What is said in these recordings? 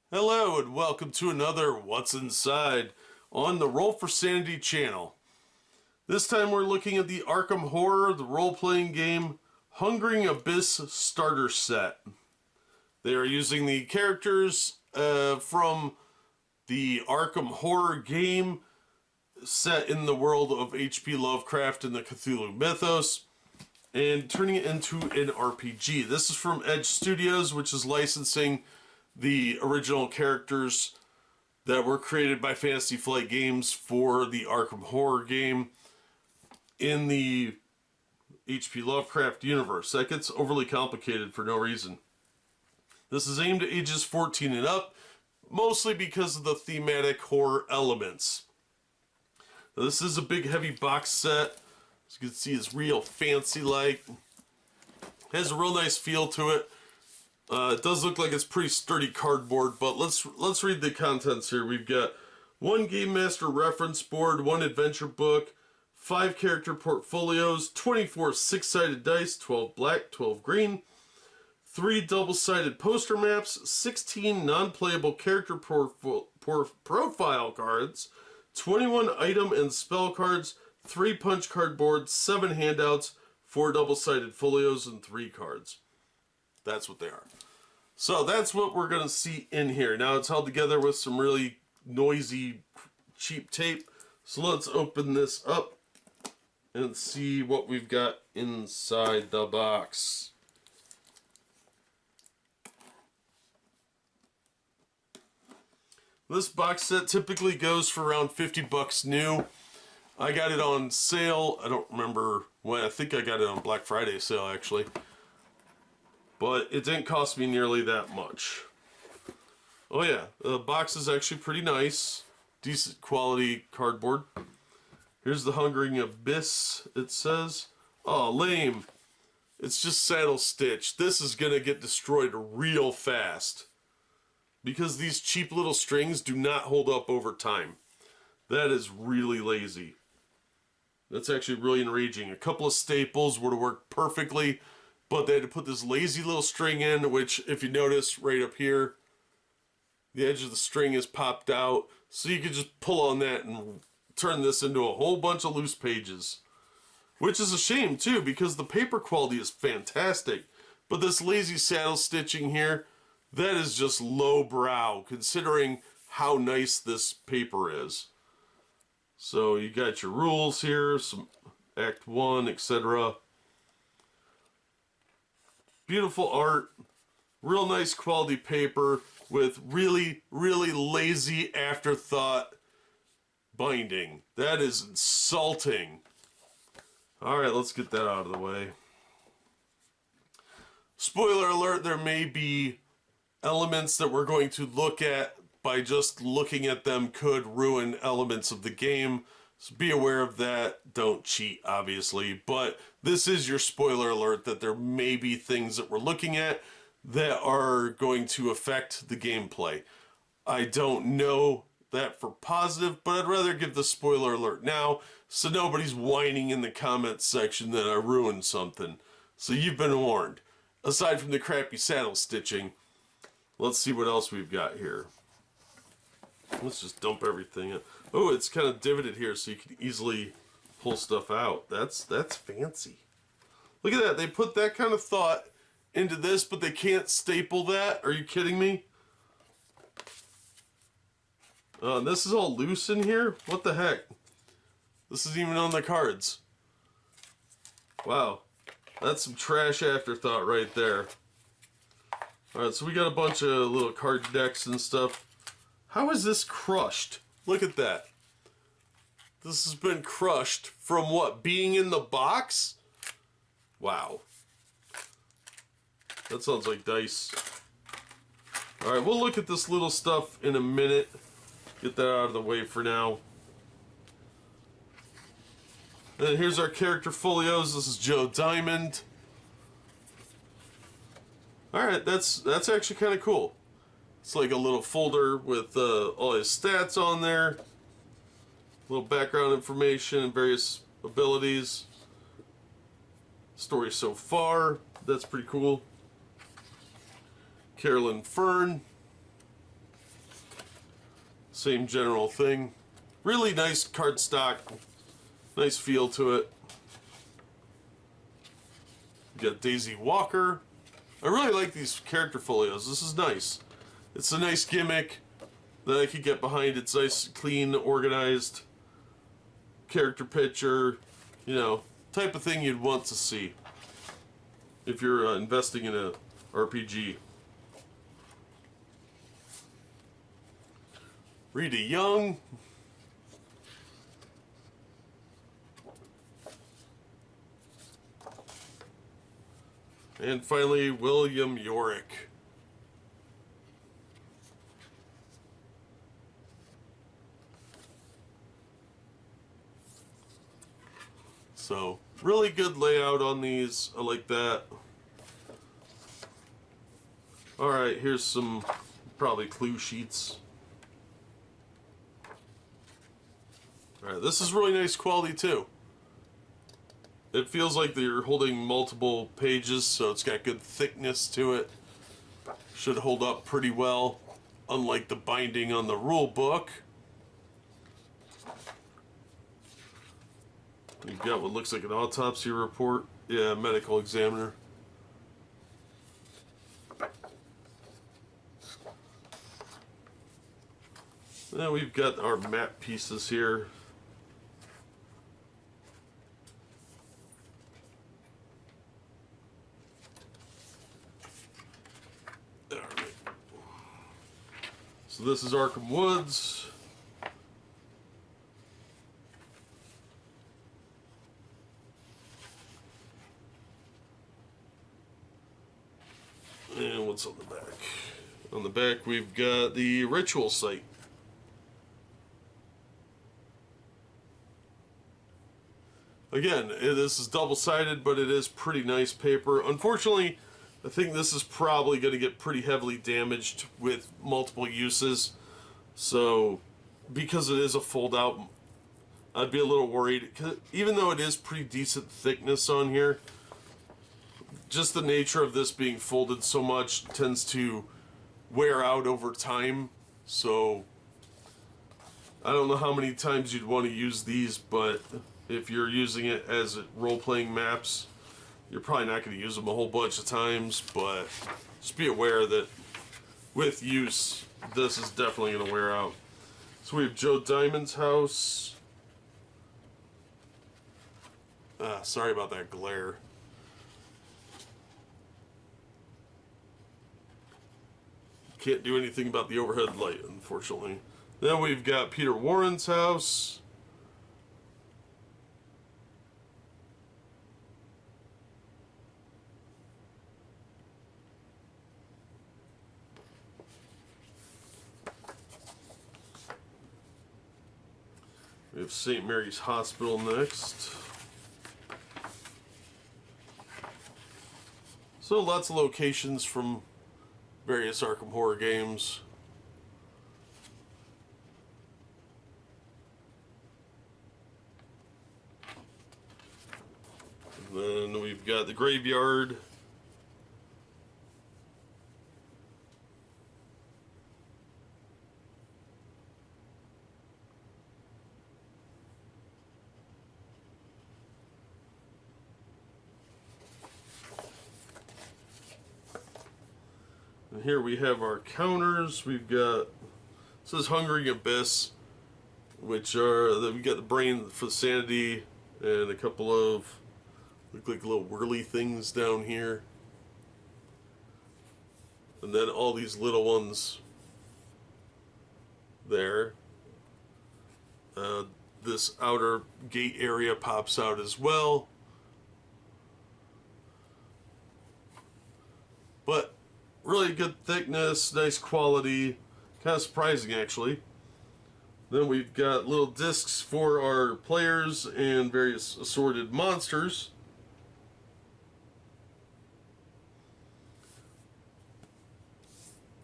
Hello and welcome to another What's Inside on the Roll for Sanity channel. This time we're looking at the Arkham Horror, the role-playing game, Hungering Abyss starter set. They are using the characters from the Arkham Horror game set in the world of H.P. Lovecraft and the Cthulhu mythos and turning it into an RPG. This is from Edge Studios, which is licensing the original characters that were created by Fantasy Flight Games for the Arkham Horror game in the H.P. Lovecraft universe. That gets overly complicated for no reason. This is aimed at ages 14 and up, mostly because of the thematic horror elements. Now, this is a big heavy box set. As you can see, it's real fancy-like. Has a real nice feel to it. It does look like it's pretty sturdy cardboard, but let's read the contents here. We've got one Game Master reference board, one adventure book, 5 character portfolios, 24 six-sided dice, 12 black, 12 green, 3 double-sided poster maps, 16 non-playable character profile cards, 21 item and spell cards, 3 punch card boards, 7 handouts, 4 double-sided folios, and 3 cards. That's what they are. So that's what we're going to see in here. Now it's held together with some really noisy, cheap tape. So let's open this up and see what we've got inside the box. This box set typically goes for around 50 bucks new. I got it on sale. I don't remember when. I think I got it on Black Friday sale, actually. But it didn't cost me nearly that much. Oh yeah, the box is actually pretty nice. Decent quality cardboard. Here's the Hungering Abyss, it says. Oh, lame. It's just saddle stitch. This is going to get destroyed real fast. Because these cheap little strings do not hold up over time. That is really lazy. That's actually really enraging. A couple of staples would have worked perfectly. But they had to put this lazy little string in, which, if you notice right up here, the edge of the string is popped out. So you could just pull on that and turn this into a whole bunch of loose pages. Which is a shame, too, because the paper quality is fantastic. But this lazy saddle stitching here, that is just lowbrow, considering how nice this paper is. So you got your rules here, some Act 1, etc. Beautiful art, real nice quality paper with really, really lazy afterthought binding. That is insulting. Alright, let's get that out of the way. Spoiler alert, there may be elements that we're going to look at by just looking at them could ruin elements of the game. So be aware of that. Don't cheat, obviously. But this is your spoiler alert that there may be things that we're looking at that are going to affect the gameplay. I don't know that for positive, but I'd rather give the spoiler alert now so nobody's whining in the comments section that I ruined something. So you've been warned. Aside from the crappy saddle stitching, let's see what else we've got here. Let's just dump everything in. Oh, it's kind of divoted here so you can easily pull stuff out. That's fancy. Look at that. They put that kind of thought into this, but they can't staple that. Are you kidding me? This is all loose in here? What the heck? This isn't even on the cards. Wow. That's some trash afterthought right there. Alright, so we got a bunch of little card decks and stuff. How is this crushed? Look at that. This has been crushed from what? Being in the box? Wow. That sounds like dice. Alright, we'll look at this little stuff in a minute. Get that out of the way for now. And here's our character folios. This is Joe Diamond. Alright, that's actually kind of cool. It's like a little folder with all his stats on there. A little background information and various abilities. Story so far. That's pretty cool. Carolyn Fern. Same general thing. Really nice cardstock. Nice feel to it. You got Daisy Walker. I really like these character folios. This is nice. It's a nice gimmick that I could get behind. It's nice, clean, organized character picture. You know, type of thing you'd want to see if you're investing in a RPG. Rita Young. And finally, William Yorick. So, really good layout on these. I like that. Alright, here's some probably clue sheets. Alright, this is really nice quality too. It feels like you're holding multiple pages, so it's got good thickness to it. Should hold up pretty well, unlike the binding on the rule book. You've got what looks like an autopsy report. Yeah, medical examiner. Then we've got our map pieces here. All right. So this is Arkham Woods. And what's on the back? On the back we've got the ritual site. Again, this is double-sided, but it is pretty nice paper. Unfortunately, I think this is probably going to get pretty heavily damaged with multiple uses. So, because it is a fold-out, I'd be a little worried. Even though it is pretty decent thickness on here, just the nature of this being folded so much tends to wear out over time. So, I don't know how many times you'd want to use these, but if you're using it as role-playing maps, you're probably not going to use them a whole bunch of times, but just be aware that with use, this is definitely going to wear out. So we have Joe Diamond's house. Sorry about that glare. Can't do anything about the overhead light, unfortunately. Then we've got Peter Warren's house. We have St. Mary's Hospital next. So lots of locations from various Arkham Horror games. And then we've got the graveyard. And here we have our counters. We've got, it says Hungering Abyss, which are, we got the brain for Sanity and a couple of, look like little whirly things down here. And then all these little ones there. This outer gate area pops out as well. But really good thickness, nice quality, kind of surprising actually. Then we've got little discs for our players and various assorted monsters.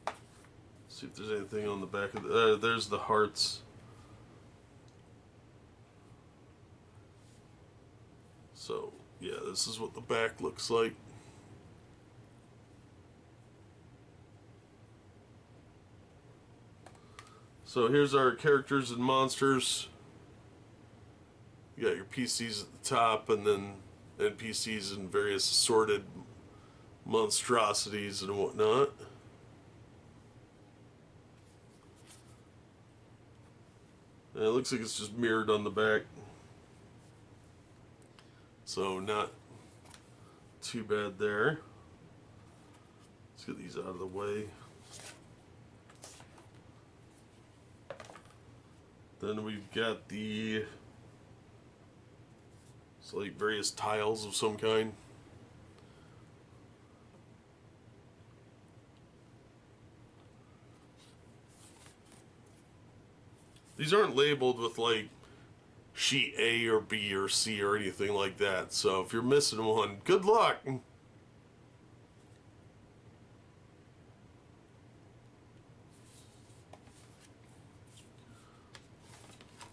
Let's see if there's anything on the back of there's the hearts. So yeah, this is what the back looks like. So here's our characters and monsters. You got your PCs at the top, and then NPCs and various assorted monstrosities and whatnot. And it looks like it's just mirrored on the back. So not too bad there. Let's get these out of the way. Then we've got the, it's like various tiles of some kind. These aren't labeled with like sheet A or B or C or anything like that. So if you're missing one, good luck.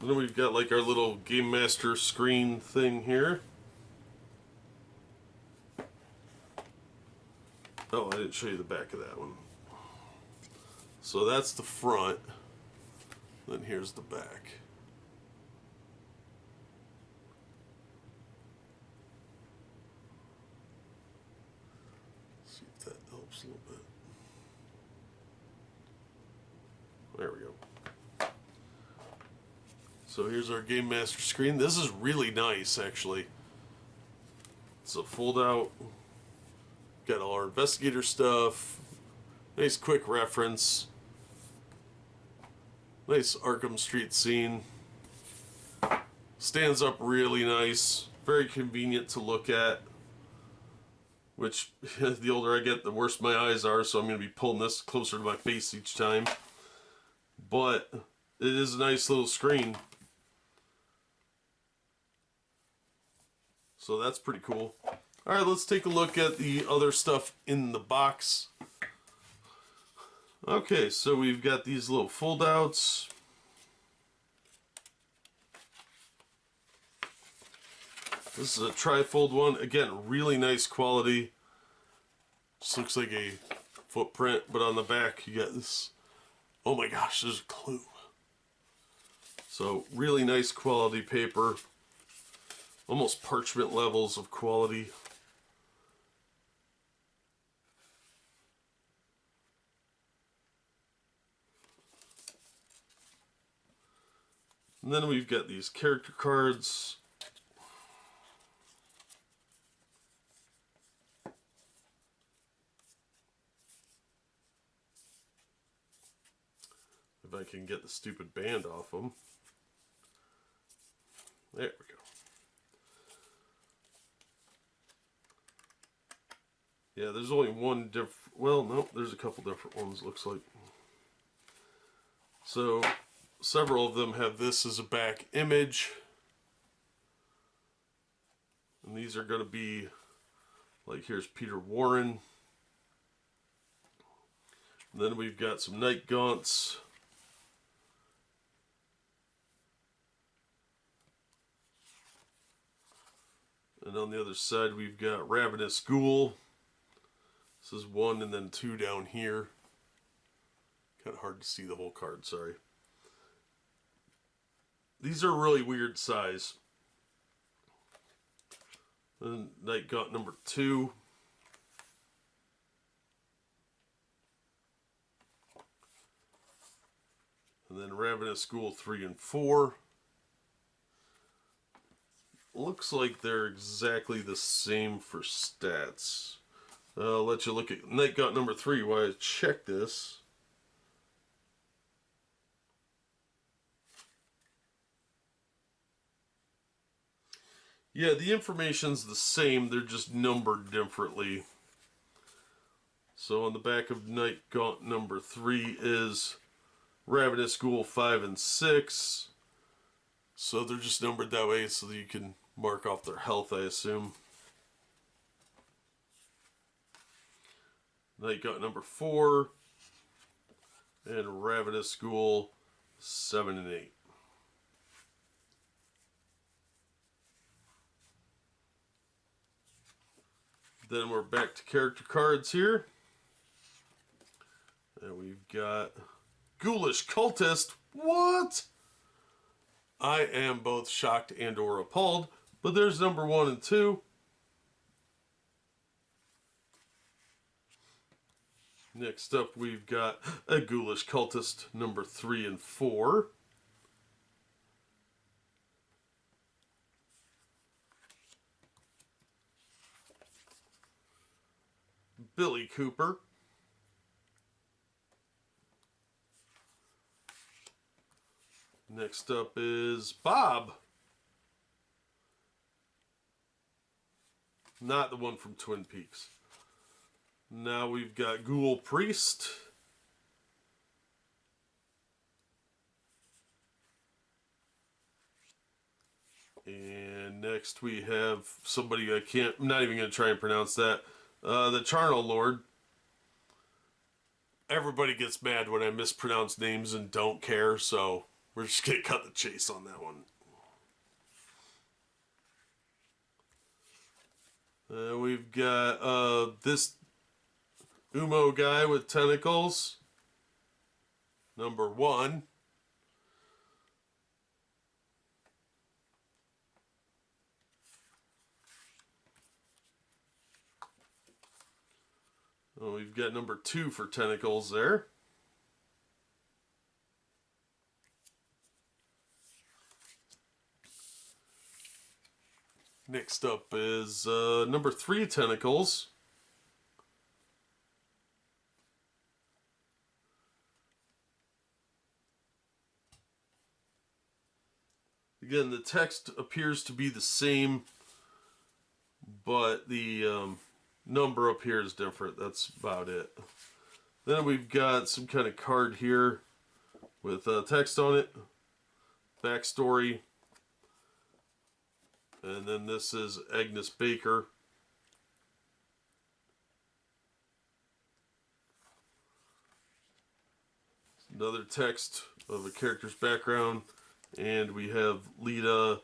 Then we've got like our little Game Master screen thing here. Oh, I didn't show you the back of that one. So that's the front. Then here's the back. See if that helps a little bit. There we go. So here's our Game Master screen. This is really nice, actually. It's a fold out. Got all our investigator stuff. Nice quick reference. Nice Arkham Street scene. Stands up really nice. Very convenient to look at. Which, the older I get, the worse my eyes are, so I'm going to be pulling this closer to my face each time. But it is a nice little screen. So that's pretty cool. Alright, let's take a look at the other stuff in the box. Okay, so we've got these little fold-outs. This is a tri-fold one. Again, really nice quality. Just looks like a footprint, but on the back you got this. Oh my gosh, there's a clue. So really nice quality paper. Almost parchment levels of quality. And then we've got these character cards. If I can get the stupid band off them. There we go. Yeah, there's only one different, well, no, there's a couple different ones, looks like. So, several of them have this as a back image. And these are going to be, like, here's Peter Warren. And then we've got some night gaunts. And on the other side, we've got Ravenous Ghoul. This is 1 and then 2 down here. Kind of hard to see the whole card, sorry. These are really weird size. And Night Gaunt number 2. And then Ravenous Ghoul 3 and 4. Looks like they're exactly the same for stats. I'll let you look at Night Gaunt number 3 while I check this. Yeah, the information's the same, they're just numbered differently. So on the back of Night Gaunt number 3 is Ravenous Ghoul 5 and 6. So they're just numbered that way so that you can mark off their health, I assume. Night Gaunt number 4. And Ravenous Ghoul 7 and 8. Then we're back to character cards here. And we've got Ghoulish Cultist What? I am both shocked and or appalled, but there's number 1 and 2. Next up, we've got a Ghoulish Cultist, number 3 and 4. Billy Cooper. Next up is Bob. Not the one from Twin Peaks. Now we've got Ghoul Priest. And next we have somebody I'm not even going to try and pronounce that. The Charnel Lord. Everybody gets mad when I mispronounce names and don't care, so we're just going to cut the chase on that one. We've got this Umo guy with tentacles, number 1. Oh, we've got number 2 for tentacles there. Next up is number 3 tentacles. Again, the text appears to be the same, but the number up here is different. That's about it. Then we've got some kind of card here with text on it, backstory, and then this is Agnes Baker. Another text of a character's background, and we have Lita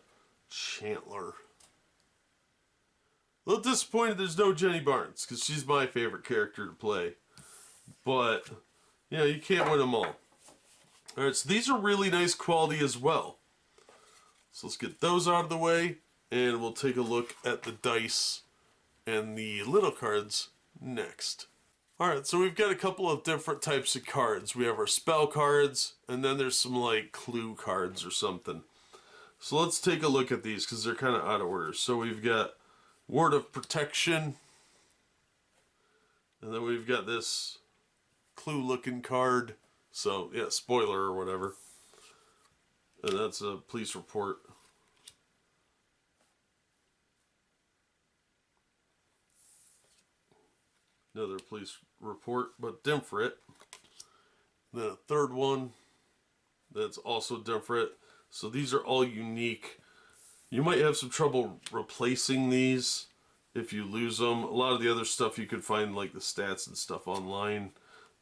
Chandler. A little disappointed there's no Jenny Barnes, because she's my favorite character to play. But, you know, you can't win them all. Alright, so these are really nice quality as well. So let's get those out of the way, and we'll take a look at the dice and the little cards next. Alright, so we've got a couple of different types of cards. We have our spell cards, and then there's some like clue cards or something. So let's take a look at these, because they're kind of out of order. So we've got Word of Protection, and then we've got this clue looking card. So yeah, spoiler or whatever. And that's a police report. Another police report, but different. Then a third one that's also different. So these are all unique. You might have some trouble replacing these if you lose them. A lot of the other stuff you could find, like the stats and stuff, online.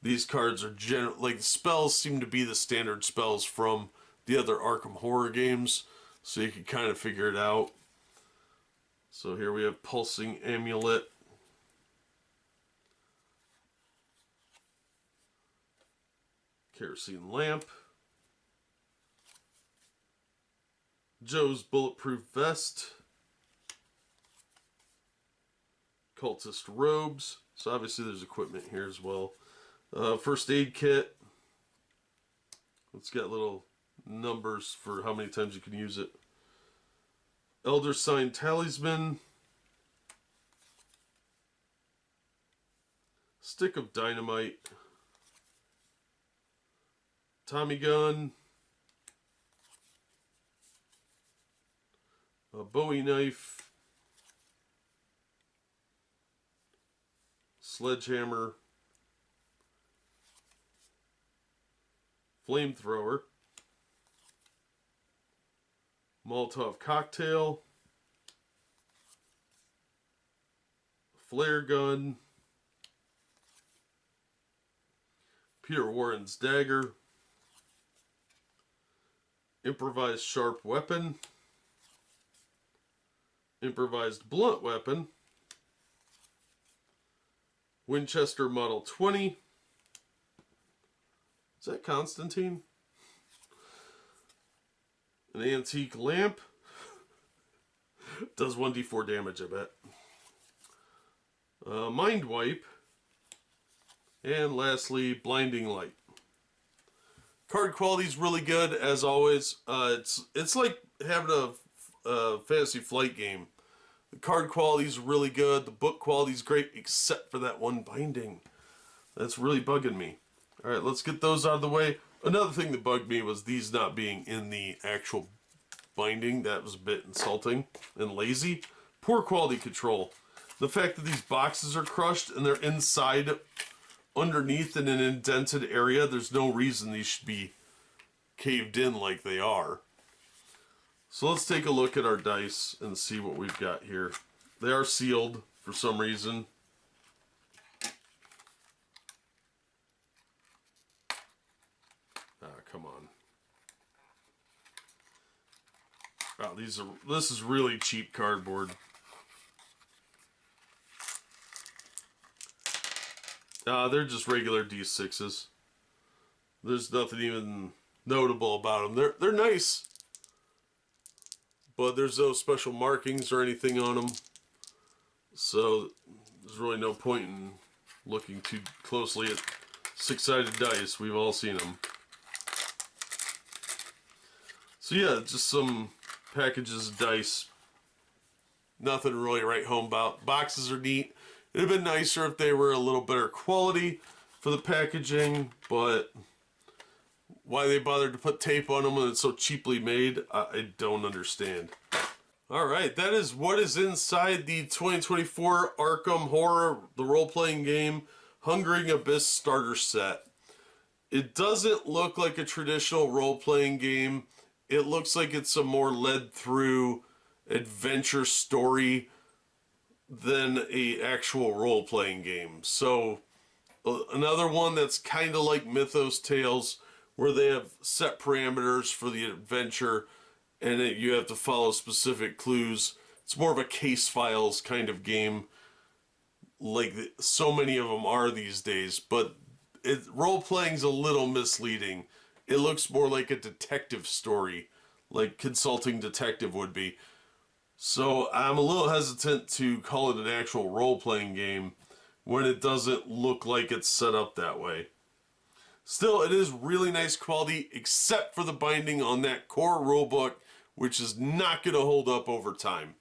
These cards are like the spells seem to be the standard spells from the other Arkham horror games, so you can kind of figure it out. So here we have Pulsing Amulet. Kerosene Lamp. Joe's Bulletproof Vest. Cultist Robes. So obviously there's equipment here as well. First Aid Kit. It's got little numbers for how many times you can use it. Elder Sign Talisman. Stick of Dynamite. Tommy Gun. A Bowie Knife. Sledgehammer. Flamethrower. Molotov Cocktail. Flare Gun. Peter Warren's Dagger. Improvised Sharp Weapon. Improvised Blunt Weapon. Winchester Model 20. Is that Constantine? An antique lamp. Does 1d4 damage, I bet. Mind wipe. And lastly, blinding light. Card quality is really good, as always. It's like having a Fantasy Flight game. The card quality is really good. The book quality is great, except for that one binding. That's really bugging me. All right, let's get those out of the way. Another thing that bugged me was these not being in the actual binding. That was a bit insulting and lazy. Poor quality control. The fact that these boxes are crushed and they're inside, underneath in an indented area, there's no reason these should be caved in like they are. So let's take a look at our dice and see what we've got here. They are sealed for some reason. Come on. Wow, this is really cheap cardboard. They're just regular D6s. There's nothing even notable about them. They're nice, but there's no special markings or anything on them. So there's really no point in looking too closely at six-sided dice. We've all seen them. So yeah, just some packages of dice. Nothing really to write home about. Boxes are neat. It'd have been nicer if they were a little better quality for the packaging, but why they bothered to put tape on them when it's so cheaply made, I don't understand. Alright, that is what is inside the 2024 Arkham Horror, the role-playing game, Hungering Abyss starter set. It doesn't look like a traditional role-playing game. It looks like it's a more led-through adventure story than a actual role-playing game. So another one that's kind of like Mythos Tales, where they have set parameters for the adventure and you have to follow specific clues. It's more of a case files kind of game, like so many of them are these days, but role-playing's a little misleading. It looks more like a detective story, like Consulting Detective would be. So I'm a little hesitant to call it an actual role-playing game when it doesn't look like it's set up that way. Still, it is really nice quality, except for the binding on that core rulebook, which is not going to hold up over time.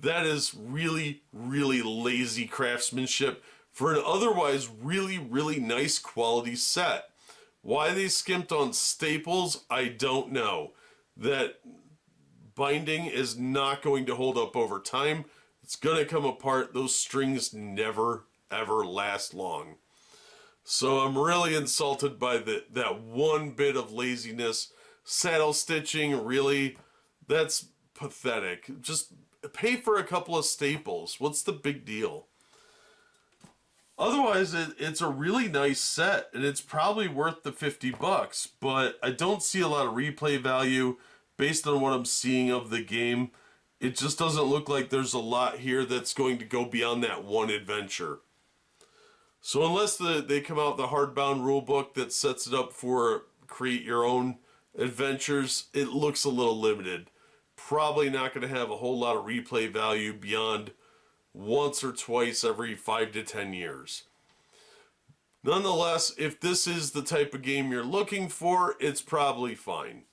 That is really, really lazy craftsmanship for an otherwise really, really nice quality set. Why they skimped on staples, I don't know. That binding is not going to hold up over time. It's going to come apart. Those strings never, ever last long. So I'm really insulted by that one bit of laziness. Saddle stitching, really, that's pathetic. Just pay for a couple of staples. What's the big deal? Otherwise, it's a really nice set, and it's probably worth the $50, but I don't see a lot of replay value based on what I'm seeing of the game. It just doesn't look like there's a lot here that's going to go beyond that one adventure. So unless they come out with a hardbound rulebook that sets it up for create your own adventures, it looks a little limited. Probably not going to have a whole lot of replay value beyond once or twice every 5 to 10 years. Nonetheless, if this is the type of game you're looking for, it's probably fine.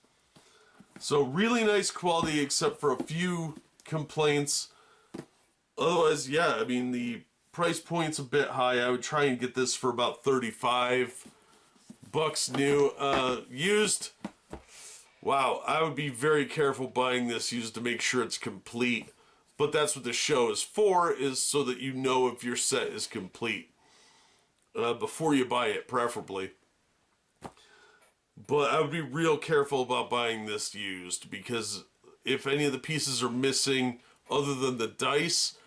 So really nice quality except for a few complaints. Otherwise, yeah, I mean, the price point's a bit high. I would try and get this for about $35 new. Used, wow, I would be very careful buying this used to make sure it's complete. But that's what the show is for, is so that you know if your set is complete before you buy it, preferably. But I would be real careful about buying this used, because if any of the pieces are missing other than the dice,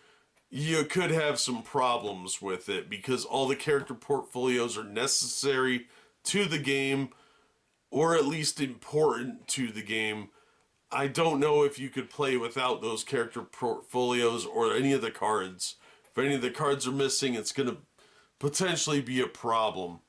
you could have some problems with it, because all the character portfolios are necessary to the game, or at least important to the game. I don't know if you could play without those character portfolios or any of the cards. If any of the cards are missing, it's going to potentially be a problem.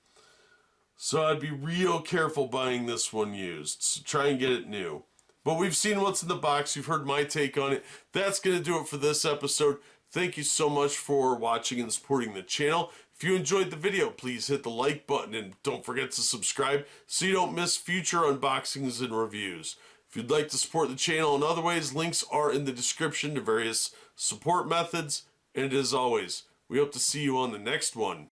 So I'd be real careful buying this one used. So try and get it new. But we've seen what's in the box. You've heard my take on it. That's going to do it for this episode. Thank you so much for watching and supporting the channel. If you enjoyed the video, please hit the like button and don't forget to subscribe so you don't miss future unboxings and reviews. If you'd like to support the channel in other ways, links are in the description to various support methods. And as always, we hope to see you on the next one.